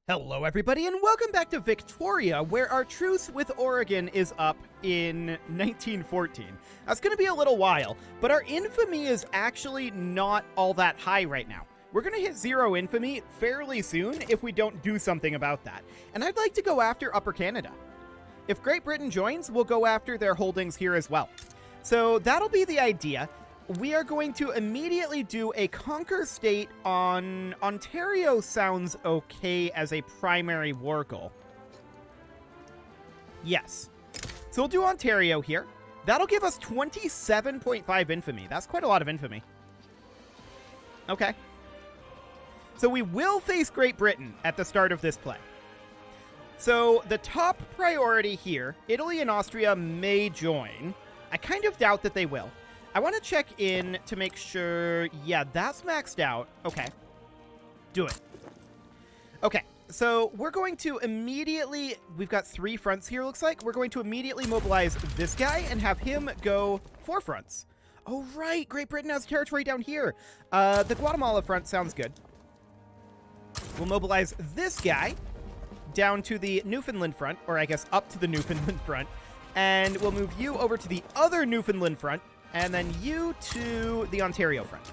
Hello everybody and welcome back to Victoria, where our truce with Oregon is up in 1914. That's going to be a little while, but our infamy is actually not all that high right now. We're going to hit 0 infamy fairly soon if we don't do something about that. And I'd like to go after Upper Canada. If Great Britain joins, we'll go after their holdings here as well. So that'll be the idea. We are going to immediately do a conquer state on Ontario. Sounds okay as a primary war goal. Yes. So we'll do Ontario here. That'll give us 27.5 infamy. That's quite a lot of infamy. Okay. So we will face Great Britain at the start of this play. So the top priority here, Italy and Austria may join. I kind of doubt that they will. I want to check in to make sure, yeah, that's maxed out. Okay. Do it. Okay, so we're going to immediately, we've got 3 fronts here, looks like. We're going to immediately mobilize this guy and have him go 4 fronts. Oh, right, Great Britain has territory down here. The Guatemala front sounds good. We'll mobilize this guy down to the Newfoundland front, or I guess up to the Newfoundland front, and we'll move you over to the other Newfoundland front, and then you to the Ontario front.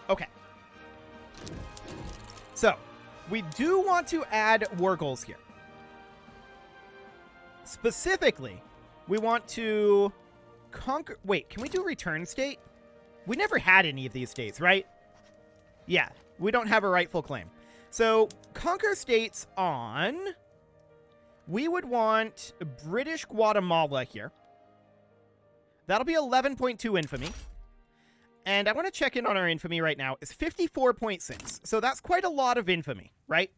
Okay. So, we do want to add war goals here. Specifically, we want to conquer... Wait, can we do return state? We never had any of these states, right? Yeah, we don't have a rightful claim. So, conquer states on... We would want British Guatemala here. That'll be 11.2 infamy. And I want to check in on our infamy right now. It's 54.6. So that's quite a lot of infamy, right?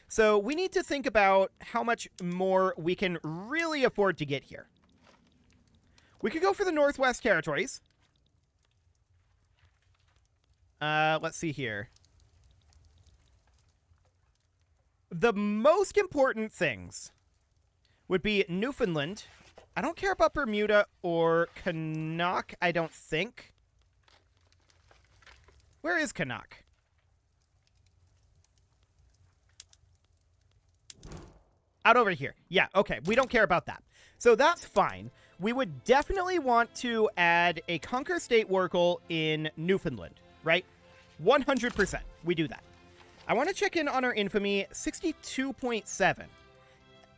So we need to think about how much more we can really afford to get here. We could go for the Northwest Territories. Let's see here. The most important things would be Newfoundland. I don't care about Bermuda or Canuck, I don't think. Where is Canuck? Out over here. Yeah, okay. We don't care about that. So that's fine. We would definitely want to add a Conquer State war goal in Newfoundland, right? 100%. We do that. I want to check in on our infamy, 62.7.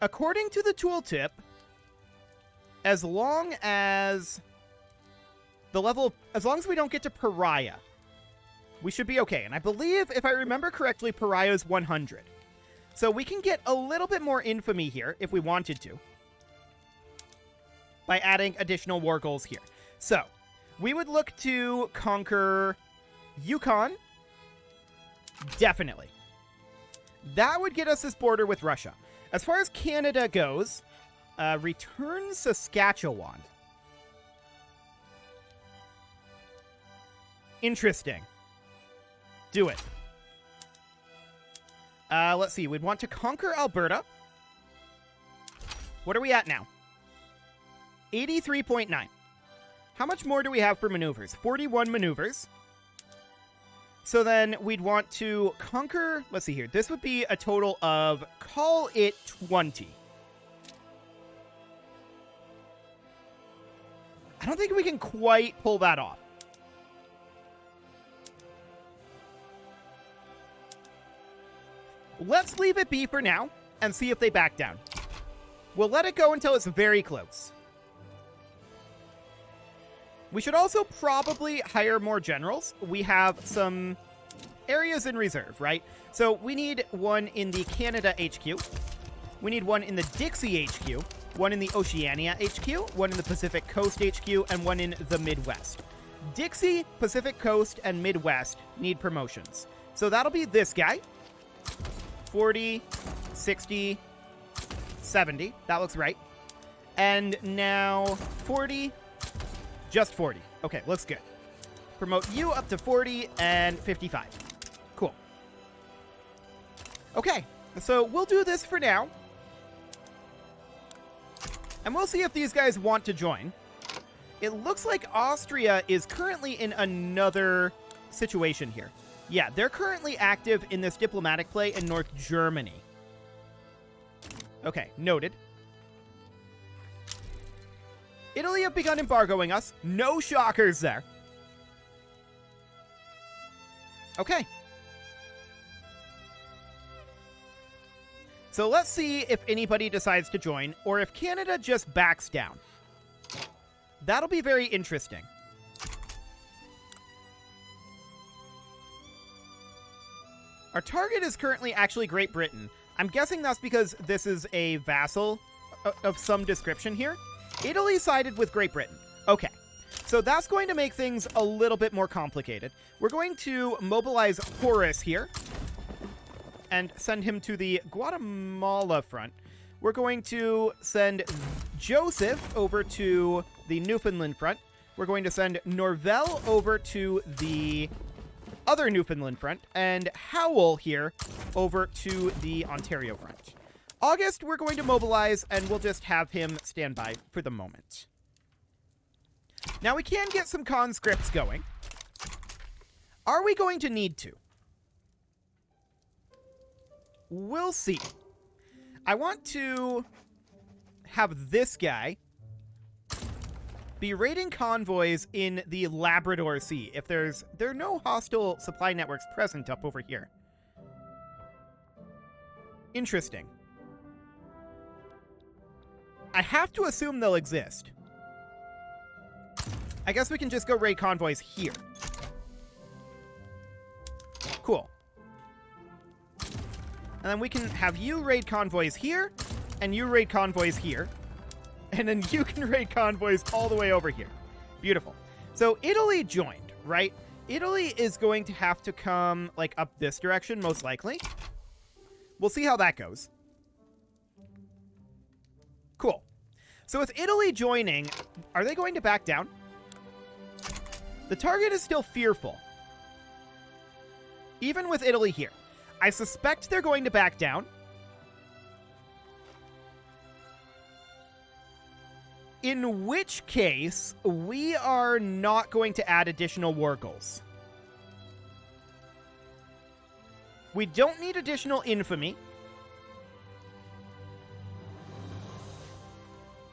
According to the tooltip, as long as we don't get to Pariah, we should be okay. And I believe, if I remember correctly, Pariah is 100. So we can get a little bit more infamy here if we wanted to by adding additional war goals here. So we would look to conquer Yukon. Definitely. That would get us this border with Russia. As far as Canada goes, return Saskatchewan. Interesting. Do it. Let's see. We'd want to conquer Alberta. What are we at now? 83.9. How much more do we have for maneuvers? 41 maneuvers. So then we'd want to conquer... Let's see here. This would be a total of, call it 20. I don't think we can quite pull that off. Let's leave it be for now and see if they back down. We'll let it go until it's very close. We should also probably hire more generals. We have some areas in reserve, right? So we need one in the Canada HQ. We need one in the Dixie HQ. One in the Oceania HQ, one in the Pacific Coast HQ, and one in the Midwest. Dixie, Pacific Coast, and Midwest need promotions. So that'll be this guy. 40, 60, 70. That looks right. And now 40, just 40. Okay, looks good. Promote you up to 40 and 55. Cool. Okay, so we'll do this for now. And we'll see if these guys want to join. It looks like Austria is currently in another situation here. Yeah, they're currently active in this diplomatic play in North Germany. Okay, noted. Italy have begun embargoing us. No shockers there. Okay. So let's see if anybody decides to join, or if Canada just backs down. That'll be very interesting. Our target is currently actually Great Britain. I'm guessing that's because this is a vassal of some description here. Italy sided with Great Britain. Okay, so that's going to make things a little bit more complicated. We're going to mobilize Horace here and send him to the Guatemala front. We're going to send Joseph over to the Newfoundland front. We're going to send Norvell over to the other Newfoundland front, and Howell here over to the Ontario front. August, we're going to mobilize, and we'll just have him stand by for the moment. Now, we can get some conscripts going. Are we going to need to? We'll see. I want to have this guy be raiding convoys in the Labrador Sea if there are no hostile supply networks present up over here. Interesting. I have to assume they'll exist. I guess we can just go raid convoys here. Cool. And then we can have you raid convoys here, and you raid convoys here. And then you can raid convoys all the way over here. Beautiful. So Italy joined, right? Italy is going to have to come, like, up this direction, most likely. We'll see how that goes. Cool. So with Italy joining, are they going to back down? The target is still fearful. Even with Italy here. I suspect they're going to back down. In which case, we are not going to add additional war goals. We don't need additional infamy.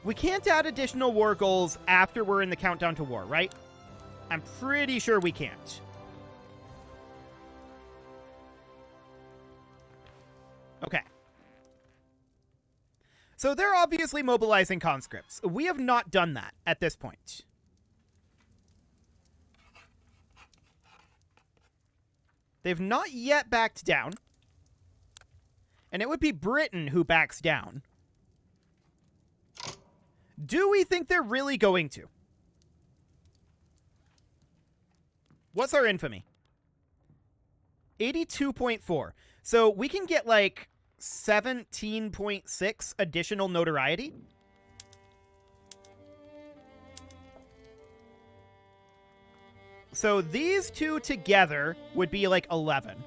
We can't add additional war goals after we're in the countdown to war, right? I'm pretty sure we can't. Okay. So they're obviously mobilizing conscripts. We have not done that at this point. They've not yet backed down. And it would be Britain who backs down. Do we think they're really going to? What's our infamy? 82.4. So we can get like 17.6 additional notoriety. So these two together would be like 11.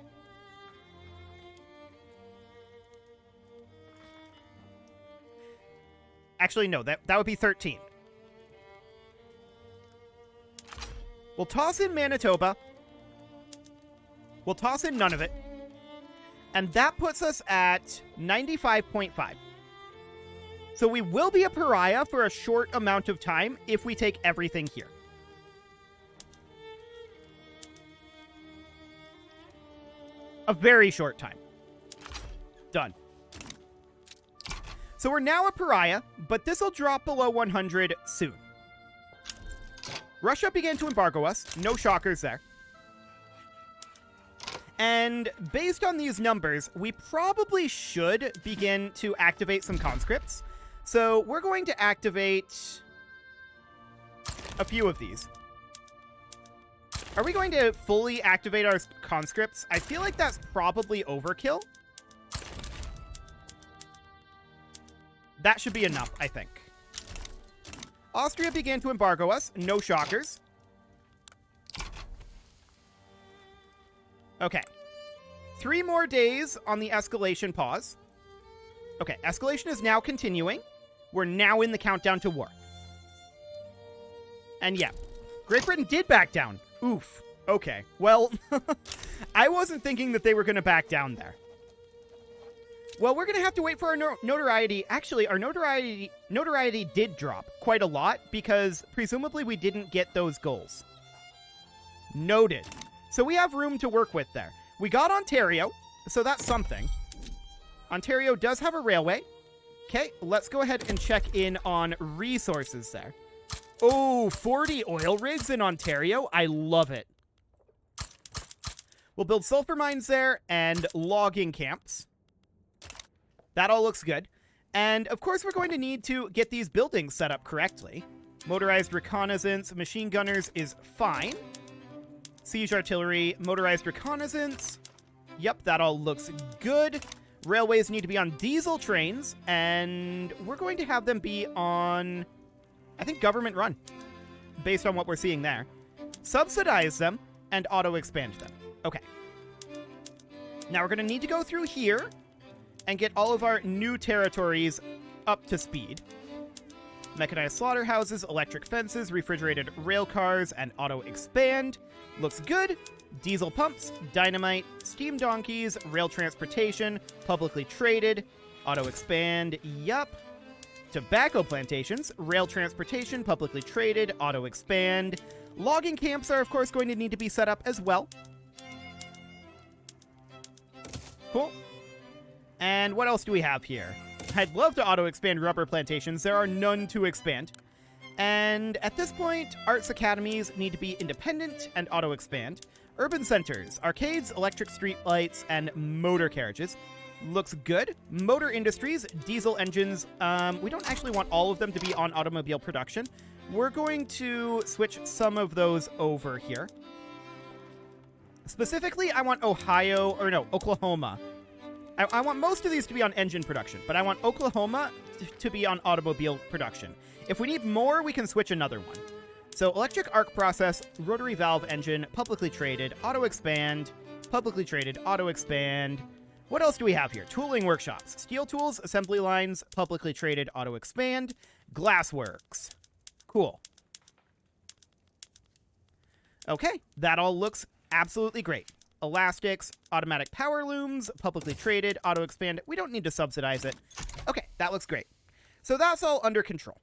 Actually, no, that would be 13. We'll toss in Manitoba. We'll toss in none of it. And that puts us at 95.5. So we will be a pariah for a short amount of time if we take everything here. A very short time. Done. So we're now a pariah, but this will drop below 100 soon. Russia began to embargo us. No shockers there. And based on these numbers, we probably should begin to activate some conscripts. So we're going to activate a few of these. Are we going to fully activate our conscripts? I feel like that's probably overkill. That should be enough, I think. Austria began to embargo us. No shockers. Okay. 3 more days on the escalation pause. Okay, escalation is now continuing. We're now in the countdown to war. And yeah, Great Britain did back down. Oof. Okay, well, I wasn't thinking that they were going to back down there. Well, we're going to have to wait for our notoriety. Actually, our notoriety did drop quite a lot because presumably we didn't get those goals. Noted. So we have room to work with there. We got Ontario, so that's something. Ontario does have a railway. Okay, let's go ahead and check in on resources there. Oh, 40 oil rigs in Ontario. I love it. We'll build sulfur mines there and logging camps. That all looks good. And, of course, we're going to need to get these buildings set up correctly. Motorized reconnaissance, machine gunners is fine. Siege artillery, motorized reconnaissance. Yep, that all looks good. Railways need to be on diesel trains, and we're going to have them be on, I think, government run, based on what we're seeing there. Subsidize them and auto-expand them. Okay. Now we're going to need to go through here and get all of our new territories up to speed. Mechanized slaughterhouses, electric fences, refrigerated rail cars, and auto-expand. Looks good. Diesel pumps, dynamite, steam donkeys, rail transportation, publicly traded, auto-expand, yup. Tobacco plantations, rail transportation, publicly traded, auto-expand. Logging camps are, of course, going to need to be set up as well. Cool. And what else do we have here? I'd love to auto-expand rubber plantations. There are none to expand. And at this point, arts academies need to be independent and auto-expand. Urban centers, arcades, electric streetlights, and motor carriages. Looks good. Motor industries, diesel engines. We don't actually want all of them to be on automobile production. We're going to switch some of those over here. Specifically, I want Oklahoma. I want most of these to be on engine production, but I want Oklahoma to be on automobile production. If we need more, we can switch another one. So electric arc process, rotary valve engine, publicly traded, auto-expand, publicly traded, auto-expand. What else do we have here? Tooling workshops, steel tools, assembly lines, publicly traded, auto-expand, glassworks. Cool. Okay, that all looks absolutely great. Elastics, automatic power looms, publicly traded, auto-expand. We don't need to subsidize it. Okay, that looks great. So that's all under control.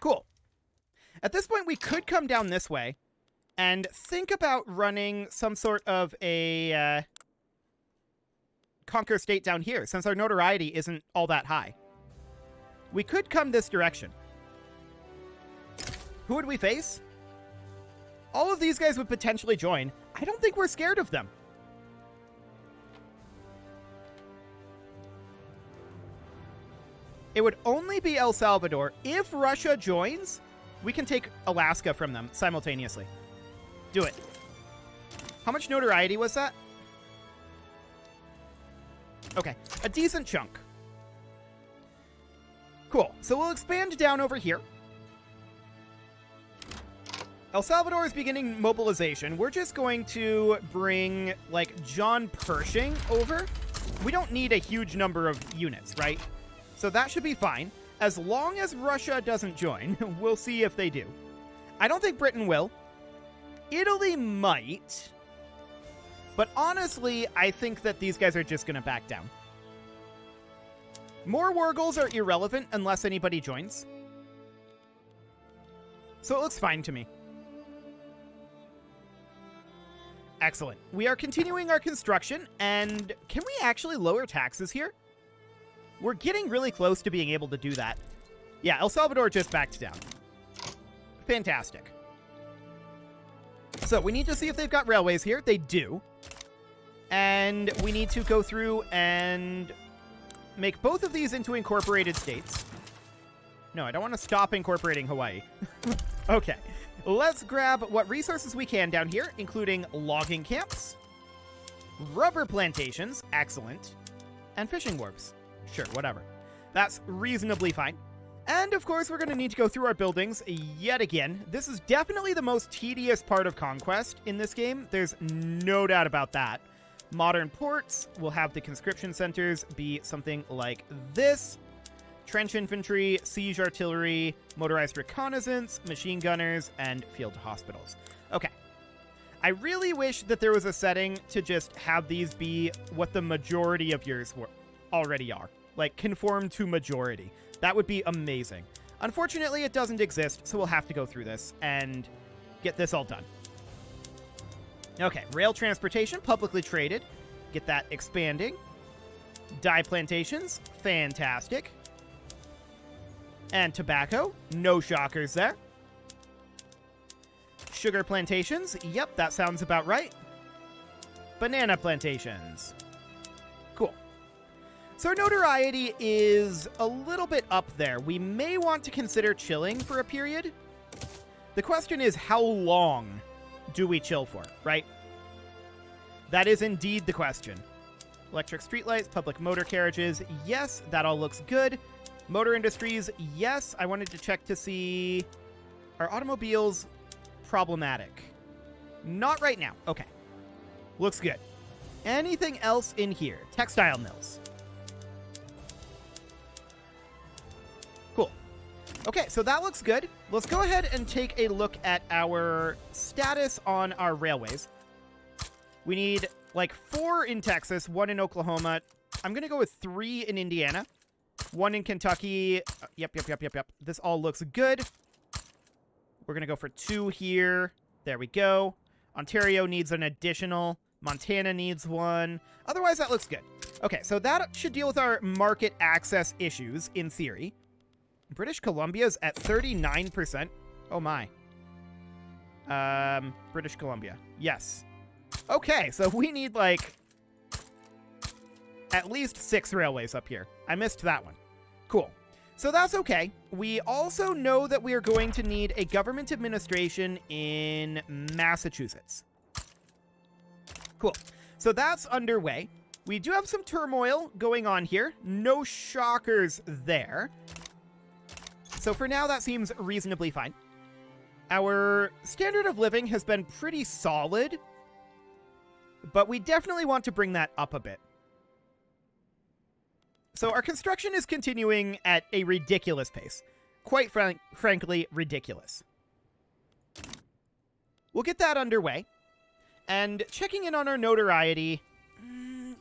Cool. At this point, we could come down this way and think about running some sort of a conquer state down here, since our notoriety isn't all that high. We could come this direction. Who would we face? All of these guys would potentially join. I don't think we're scared of them. It would only be El Salvador. If Russia joins, we can take Alaska from them simultaneously. Do it. How much notoriety was that? Okay, a decent chunk. Cool. So we'll expand down over here. El Salvador is beginning mobilization. We're just going to bring, like, John Pershing over. We don't need a huge number of units, right? So that should be fine. As long as Russia doesn't join, we'll see if they do. I don't think Britain will. Italy might. But honestly, I think that these guys are just going to back down. More war goals are irrelevant unless anybody joins. So it looks fine to me. Excellent. We are continuing our construction, and can we actually lower taxes here? We're getting really close to being able to do that. Yeah, El Salvador just backed down. Fantastic. So we need to see if they've got railways here. They do. And we need to go through and make both of these into incorporated states. No, I don't want to stop incorporating Hawaii. Okay. Let's grab what resources we can down here, including logging camps, rubber plantations, excellent, and fishing wharves. Sure, whatever. That's reasonably fine. And, of course, we're going to need to go through our buildings yet again. This is definitely the most tedious part of Conquest in this game. There's no doubt about that. Modern ports will have the conscription centers be something like this. Trench infantry, siege artillery, motorized reconnaissance, machine gunners, and field hospitals. Okay. I really wish that there was a setting to just have these be what the majority of yours already are. Like, conform to majority. That would be amazing. Unfortunately, it doesn't exist, so we'll have to go through this and get this all done. Okay, rail transportation, publicly traded. Get that expanding. Dye plantations, fantastic. And tobacco, no shockers there. Sugar plantations, yep, that sounds about right. Banana plantations. Cool. So our notoriety is a little bit up there. We may want to consider chilling for a period. The question is, how long do we chill for, right? That is indeed the question. Electric streetlights, public motor carriages, yes, that all looks good. Motor industries, yes. I wanted to check to see, are automobiles problematic? Not right now. Okay. Looks good. Anything else in here? Textile mills. Cool. Okay, so that looks good. Let's go ahead and take a look at our status on our railways. We need like 4 in Texas, 1 in Oklahoma. I'm going to go with 3 in Indiana, 1 in Kentucky. Yep. This all looks good. We're going to go for 2 here. There we go. Ontario needs an additional. Montana needs 1. Otherwise, that looks good. Okay, so that should deal with our market access issues, in theory. British Columbia's at 39%. Oh, my. British Columbia. Yes. Okay, so we need, like, at least 6 railways up here. I missed that one. Cool. So that's okay. We also know that we are going to need a government administration in Massachusetts. Cool. So that's underway. We do have some turmoil going on here. No shockers there. So for now, that seems reasonably fine. Our standard of living has been pretty solid, but we definitely want to bring that up a bit. So our construction is continuing at a ridiculous pace. Quite frankly, ridiculous. We'll get that underway. And checking in on our notoriety.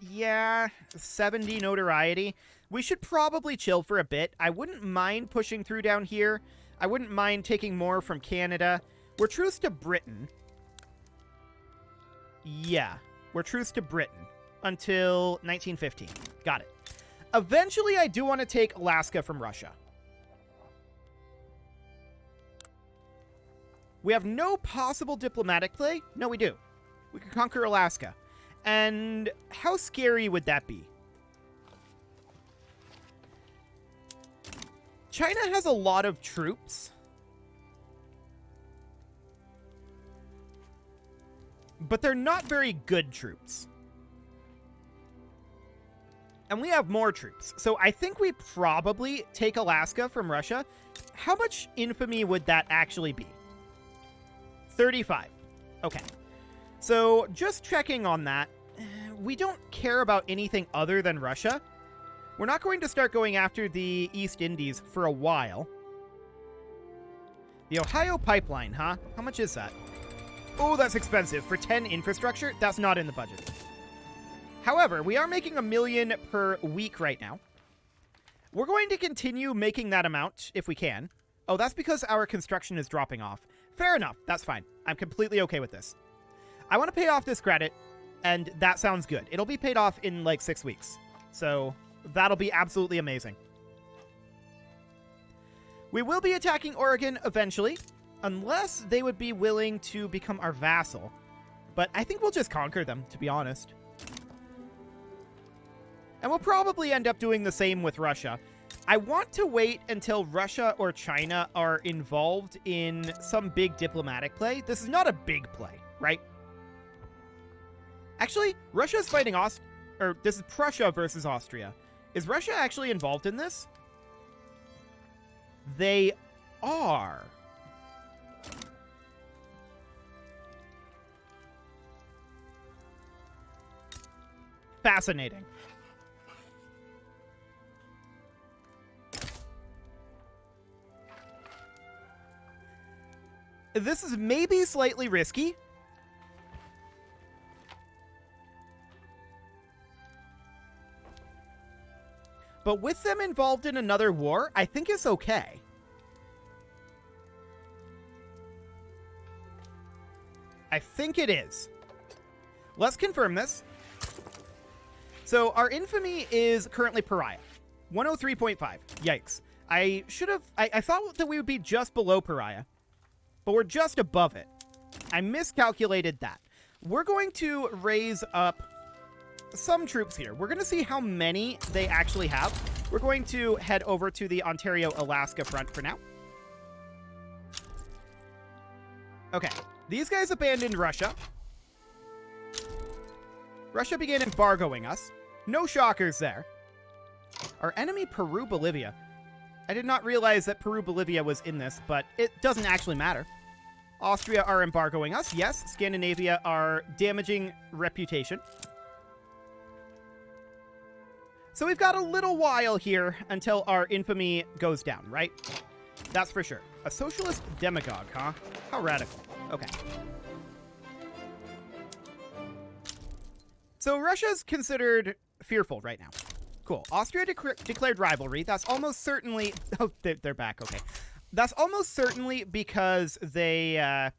Yeah, 70 notoriety. We should probably chill for a bit. I wouldn't mind pushing through down here. I wouldn't mind taking more from Canada. We're truce to Britain. Yeah, we're truce to Britain until 1915. Got it. Eventually, I do want to take Alaska from Russia. We have no possible diplomatic play? No, we do. We could conquer Alaska. And how scary would that be? China has a lot of troops. But they're not very good troops. And we have more troops. So I think we probably take Alaska from Russia. How much infamy would that actually be? 35. Okay. So just checking on that. We don't care about anything other than Russia. We're not going to start going after the East Indies for a while. The Ohio Pipeline, huh? How much is that? Oh, that's expensive. For 10 infrastructure, that's not in the budget. However, we are making $1 million per week right now. We're going to continue making that amount if we can. Oh, that's because our construction is dropping off. Fair enough. That's fine. I'm completely okay with this. I want to pay off this credit, and that sounds good. It'll be paid off in like 6 weeks. So that'll be absolutely amazing. We will be attacking Oregon eventually, unless they would be willing to become our vassal. But I think we'll just conquer them, to be honest. And we'll probably end up doing the same with Russia. I want to wait until Russia or China are involved in some big diplomatic play. This is not a big play, right? Actually, Russia's fighting this is Prussia versus Austria. Is Russia actually involved in this? They are. Fascinating. This is maybe slightly risky, But with them involved in another war, I think it's okay. I think it is. Let's confirm this. So our infamy is currently pariah. 103.5. Yikes. I thought that we would be just below pariah, but we're just above it. I miscalculated that. We're going to raise up some troops here. We're going to see how many they actually have. We're going to head over to the Ontario-Alaska front for now. Okay. These guys abandoned Russia. Russia began embargoing us. No shockers there. Our enemy, Peru-Bolivia. I did not realize that Peru-Bolivia was in this, but it doesn't actually matter. Austria are embargoing us. Yes, Scandinavia are damaging reputation. So we've got a little while here until our infamy goes down, right? That's for sure. A socialist demagogue, huh? How radical. Okay. So Russia's considered fearful right now. Cool. Austria declared rivalry. That's almost certainly... Oh, they're back. Okay. That's almost certainly because they...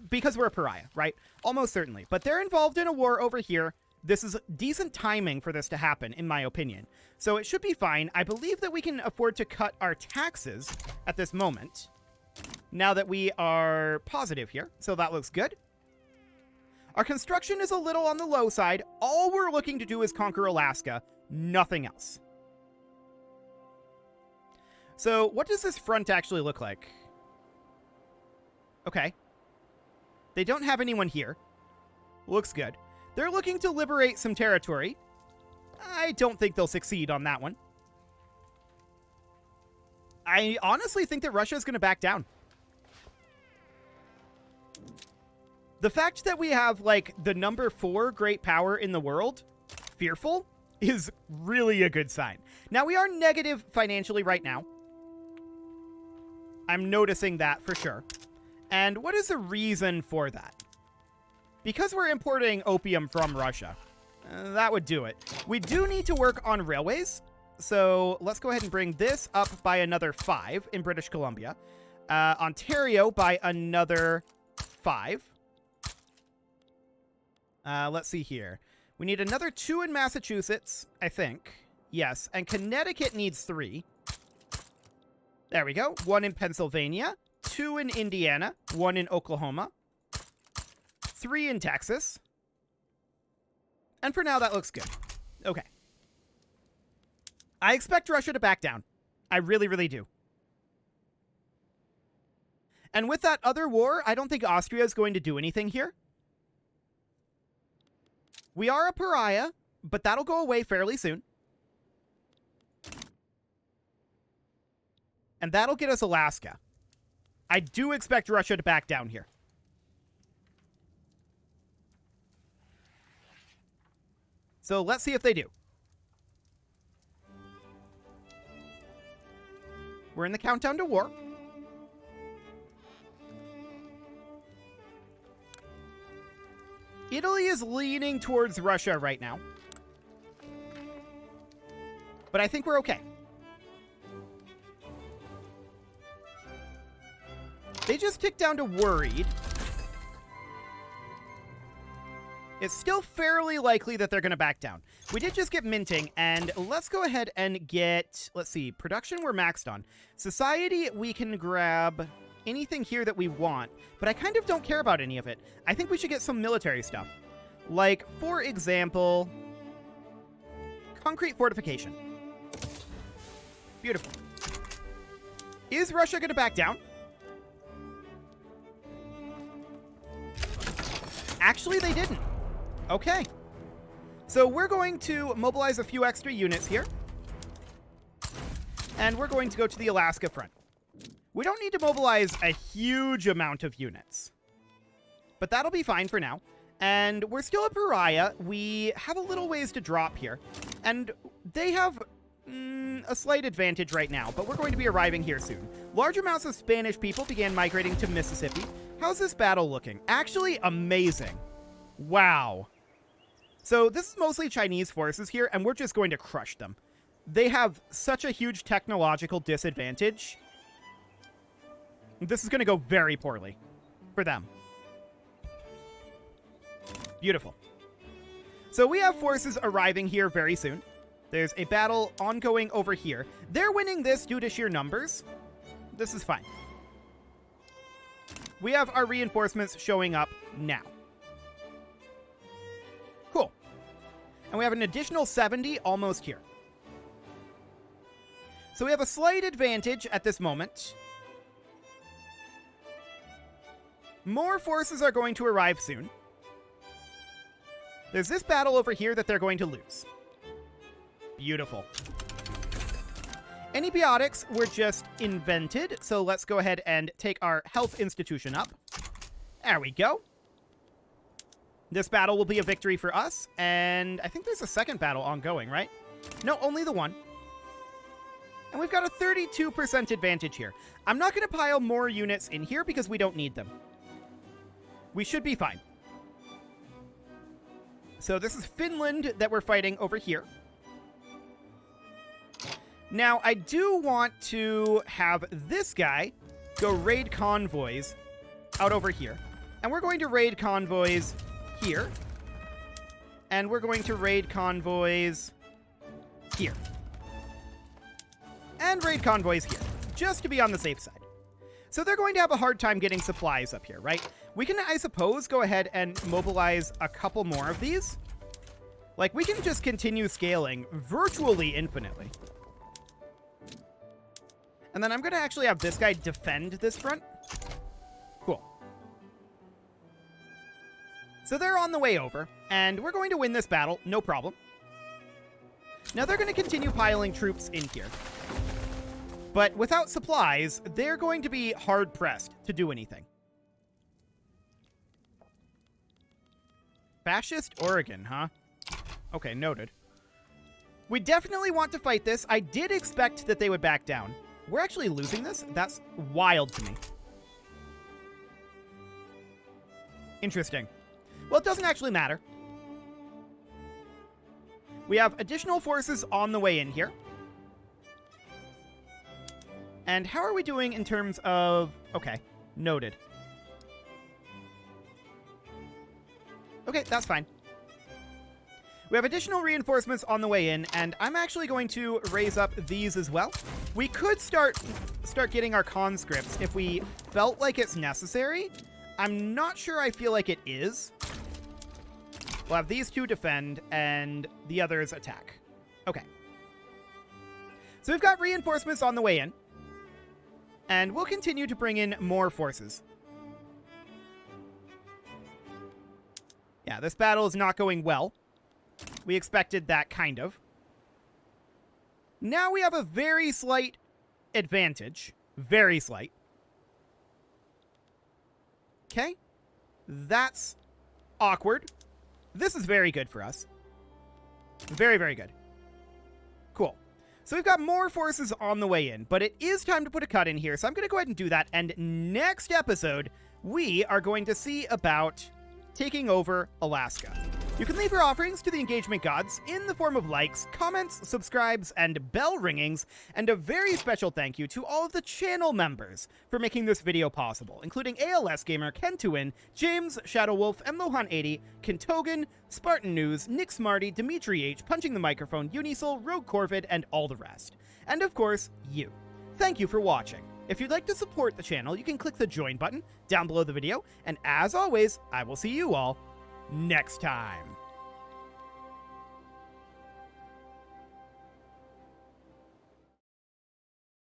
because we're a pariah, right? Almost certainly. But they're involved in a war over here. This is decent timing for this to happen, in my opinion. So it should be fine. I believe that we can afford to cut our taxes at this moment, now that we are positive here. So that looks good. Our construction is a little on the low side. All we're looking to do is conquer Alaska, nothing else. So what does this front actually look like? Okay. They don't have anyone here. Looks good. They're looking to liberate some territory. I don't think they'll succeed on that one. I honestly think that Russia is going to back down. The fact that we have, like, the number 4 great power in the world, fearful, is really a good sign. Now, we are negative financially right now. I'm noticing that for sure. And what is the reason for that? Because we're importing opium from Russia. That would do it. We do need to work on railways. So let's go ahead and bring this up by another 5 in British Columbia. Ontario by another 5. Let's see here. We need another 2 in Massachusetts, I think. Yes, and Connecticut needs 3. There we go. 1 in Pennsylvania, 2 in Indiana, 1 in Oklahoma, 3 in Texas. And for now, that looks good. Okay. I expect Russia to back down. I really, really do. And with that other war, I don't think Austria is going to do anything here. We are a pariah, but that'll go away fairly soon. And that'll get us Alaska. I do expect Russia to back down here. So let's see if they do. We're in the countdown to war. Italy is leaning towards Russia right now. But I think we're okay. They just ticked down to worried. It's still fairly likely that they're going to back down. We did just get minting, and let's go ahead and get, let's see, production we're maxed on. Society, we can grab anything here that we want, but I kind of don't care about any of it. I think we should get some military stuff. Like, for example, concrete fortification. Beautiful. Is Russia going to back down? Actually, they didn't. Okay. So we're going to mobilize a few extra units here. And we're going to go to the Alaska front. We don't need to mobilize a huge amount of units. But that'll be fine for now. And we're still a pariah. We have a little ways to drop here. And they have a slight advantage right now, but we're going to be arriving here soon. Large amounts of Spanish people began migrating to Mississippi. How's this battle looking? Actually, amazing. Wow. So this is mostly Chinese forces here, and we're just going to crush them. They have such a huge technological disadvantage. This is going to go very poorly for them. Beautiful. So we have forces arriving here very soon. There's a battle ongoing over here. They're winning this due to sheer numbers. This is fine. We have our reinforcements showing up now. Cool. And we have an additional 70 almost here. So we have a slight advantage at this moment. More forces are going to arrive soon. There's this battle over here that they're going to lose. Beautiful. Antibiotics were just invented, so let's go ahead and take our health institution up. There we go. This battle will be a victory for us, and I think there's a second battle ongoing, right? No, only the one. And we've got a 32% advantage here. I'm not going to pile more units in here because we don't need them. We should be fine. So this is Finland that we're fighting over here. Now, I do want to have this guy go raid convoys out over here. And we're going to raid convoys here. And we're going to raid convoys here. And raid convoys here, just to be on the safe side. So they're going to have a hard time getting supplies up here, right? We can, I suppose, go ahead and mobilize a couple more of these. Like, we can just continue scaling virtually infinitely. And then I'm going to actually have this guy defend this front. Cool. So they're on the way over, and we're going to win this battle, no problem. Now they're going to continue piling troops in here. But without supplies, they're going to be hard-pressed to do anything. Fascist Oregon, huh? Okay, noted. We definitely want to fight this. I did expect that they would back down. We're actually losing this? That's wild to me. Interesting. Well, it doesn't actually matter. We have additional forces on the way in here. And how are we doing in terms of... Okay, noted. Okay, that's fine. We have additional reinforcements on the way in, and I'm actually going to raise up these as well. We could start getting our conscripts if we felt like it's necessary. I'm not sure I feel like it is. We'll have these two defend, and the others attack. Okay. So we've got reinforcements on the way in. And we'll continue to bring in more forces. Yeah, this battle is not going well. We expected that, kind of. Now we have a very slight advantage. Very slight. Okay. That's awkward. This is very good for us. Very, very good. Cool. So we've got more forces on the way in, but it is time to put a cut in here, so I'm going to go ahead and do that, and next episode, we are going to see about taking over Alaska. You can leave your offerings to the engagement gods in the form of likes, comments, subscribes, and bell ringings, and a very special thank you to all of the channel members for making this video possible, including ALS Gamer, Kentuin, James, Shadow Wolf, Mlohan80, Kentogan, Spartan News, Nick Smarty, Dimitri H, Punching the Microphone, Unisol, Rogue Corvid, and all the rest. And of course, you. Thank you for watching. If you'd like to support the channel, you can click the join button down below the video, and as always, I will see you all next time.